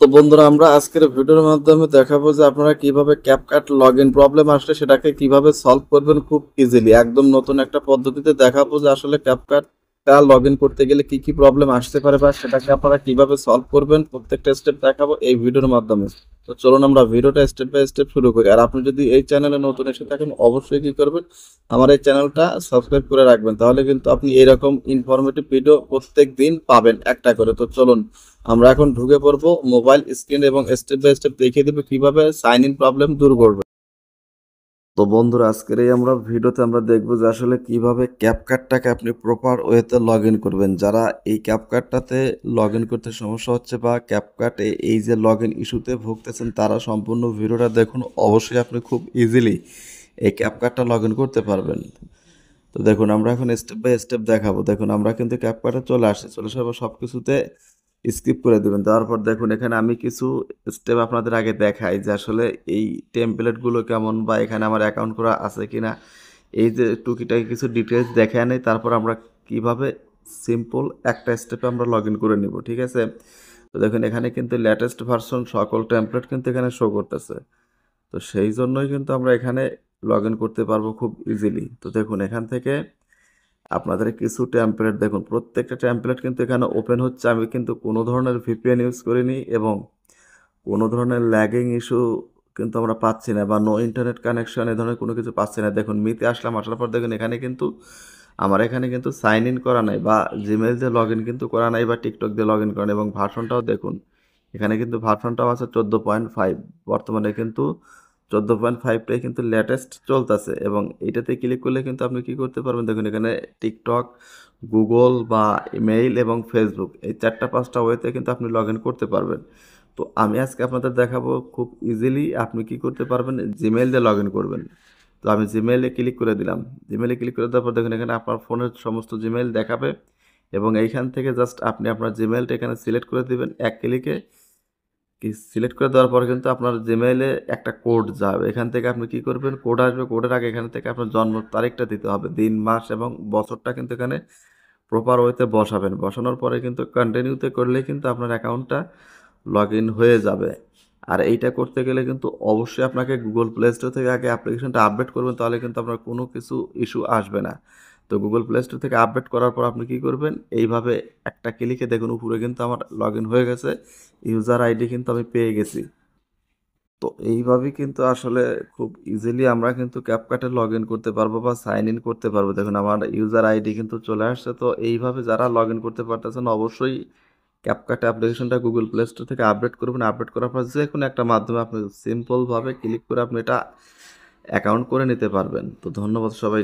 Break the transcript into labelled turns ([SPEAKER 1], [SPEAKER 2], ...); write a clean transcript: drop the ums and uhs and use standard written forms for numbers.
[SPEAKER 1] তো বন্ধুরা, আমরা আজকের ভিডিওর মাধ্যমে দেখাবো যে আপনারা কিভাবে ক্যাপকাট লগইন প্রবলেম আসলে সেটাকে কিভাবে সলভ করবেন খুব ইজিলি। একদম নতুন একটা পদ্ধতিতে দেখাবো যে আসলে ক্যাপকাটটা লগইন করতে গেলে কি কি প্রবলেম আসতে পারে বা সেটাকে আপনারা কিভাবে সলভ করবেন প্রত্যেকটা স্টেপ দেখাবো এই ভিডিওর মাধ্যমে। তো চলুন আমরা ভিডিওটা স্টেপ বাই স্টেপ শুরু করি। আর আপনি যদি এই চ্যানেলে নতুন এসে থাকেন অবশ্যই কি করবেন, আমার এই চ্যানেলটা সাবস্ক্রাইব করে রাখবেন, তাহলে কিন্তু আপনি এরকম ইনফরমেটিভ ভিডিও প্রত্যেক দিন পাবেন একটা করে। তো চলুন আমরা এখন ঢুকে পড়বো মোবাইল স্ক্রিন এবং স্টেপ বাই স্টেপ দেখিয়ে দেবো কিভাবে সাইন ইন প্রবলেম দূর করবে। তো বন্ধুরা, আজকের এই আমরা ভিডিওতে আমরা দেখবো যে আসলে কিভাবে ক্যাপকাটটাকে আপনি প্রপার ওয়েতে লগ ইন করবেন। যারা এই ক্যাপকাটটাতে লগ ইন করতে সমস্যা হচ্ছে বা ক্যাপকাটে এই যে লগ ইন ইস্যুতে ভুগতেছেন, তারা সম্পূর্ণ ভিডিওটা দেখুন। অবশ্যই আপনি খুব ইজিলি এই ক্যাপকাটটা লগ ইন করতে পারবেন। তো দেখুন আমরা এখন স্টেপ বাই স্টেপ দেখাবো। দেখুন আমরা কিন্তু ক্যাপকাটে চলে আসার পর সব কিছুতে স্কিপ করে দেবেন। তারপর দেখুন এখানে আমি কিছু স্টেপ আপনাদের আগে দেখাই যে আসলে এই টেমপ্লেটগুলো কেমন বা এখানে আমার অ্যাকাউন্ট করা আছে কিনা, এই যে টুকিটাকি কিছু ডিটেলস দেখায় নেই। তারপর আমরা কিভাবে সিম্পল একটা স্টেপে আমরা লগ ইন করে নিব, ঠিক আছে? তো দেখুন এখানে কিন্তু লেটেস্ট ভার্সন সকল টেমপ্লেট কিন্তু এখানে শো করতেছে। তো সেই জন্যই কিন্তু আমরা এখানে লগ ইন করতে পারবো খুব ইজিলি। তো দেখুন এখান থেকে আপনাদের কিছু টেমপ্লেট দেখুন, প্রত্যেকটা টেমপ্লেট কিন্তু এখানে ওপেন হচ্ছে। আমি কিন্তু কোনো ধরনের ভিপিএন ইউজ করিনি এবং কোনো ধরনের ল্যাগিং ইস্যু কিন্তু আমরা পাচ্ছি না, বা নো ইন্টারনেট কানেকশন এ ধরনের কোনো কিছু পাচ্ছি না। দেখুন মিতে আসার পর দেখুন এখানে কিন্তু আমার এখানে কিন্তু সাইন ইন করা নাই, বা জিমেইল দিয়ে লগ ইন কিন্তু করা নাই, বা টিকটক দিয়ে লগ ইন করা নাই। এবং ভার্সনটাও দেখুন, এখানে কিন্তু ভার্সনটাও আছে 14.5। বর্তমানে কিন্তু 14.5টাই কিন্তু লেটেস্ট চলতেছে। এবং এটাতে ক্লিক করলে কিন্তু আপনি কি করতে পারবেন, দেখুন এখানে টিকটক, গুগল বা ইমেইল এবং ফেসবুক, এই 4-5টা ওয়েতে কিন্তু আপনি লগ ইন করতে পারবেন। তো আমি আজকে আপনাদের দেখাবো খুব ইজিলি আপনি কি করতে পারবেন, জিমেইল দিয়ে লগ ইন করবেন। তো আমি জিমেইলে ক্লিক করে দিলাম। জিমেইলে ক্লিক করে দেওয়ার পর দেখুন এখানে আপনার ফোনের সমস্ত জিমেইল দেখাবে এবং এইখান থেকে জাস্ট আপনি আপনার জিমেইলটা এখানে সিলেক্ট করে দিবেন এক ক্লিকে। সিলেক্ট করে দেওয়ার পরে কিন্তু আপনার জিমেইলে একটা কোড যাবে। এখান থেকে আপনি কি করবেন, কোড আসবে, কোডের আগে এখান থেকে আপনার জন্ম তারিখটা দিতে হবে, দিন, মাস এবং বছরটা কিন্তু এখানে প্রপার ওয়েতে বসাবেন। বসানোর পরে কিন্তু কন্টিনিউতে করলেই কিন্তু আপনার অ্যাকাউন্টটা লগ ইন হয়ে যাবে। আর এইটা করতে গেলে কিন্তু অবশ্যই আপনাকে গুগল প্লে স্টোর থেকে আগে অ্যাপ্লিকেশনটা আপডেট করবেন, তাহলে কিন্তু আপনার কোনো কিছু ইস্যু আসবে না। তো গুগল প্লে স্টোর থেকে আপডেট করার পর আপনি কি করবেন, এইভাবে একটা ক্লিকে দেখুন উপরে কিন্তু আমার লগ ইন হয়ে গেছে, ইউজার আইডি কিন্তু আমি পেয়ে গেছি। তো এইভাবেই কিন্তু আসলে খুব ইজিলি আমরা কিন্তু ক্যাপকাটে লগ ইন করতে পারবো বা সাইন ইন করতে পারবো। দেখুন আমার ইউজার আইডি কিন্তু চলে আসছে। তো এইভাবে যারা লগ ইন করতে পারতেছেন অবশ্যই ক্যাপকাট অ্যাপ্লিকেশনটা গুগল প্লে স্টোর থেকে আপডেট করবেন। আপডেট করার পর যে কোনো একটা মাধ্যমে আপনি সিম্পলভাবে ক্লিক করে আপনি এটা অ্যাকাউন্ট করে নিতে পারবেন। তো ধন্যবাদ সবাই।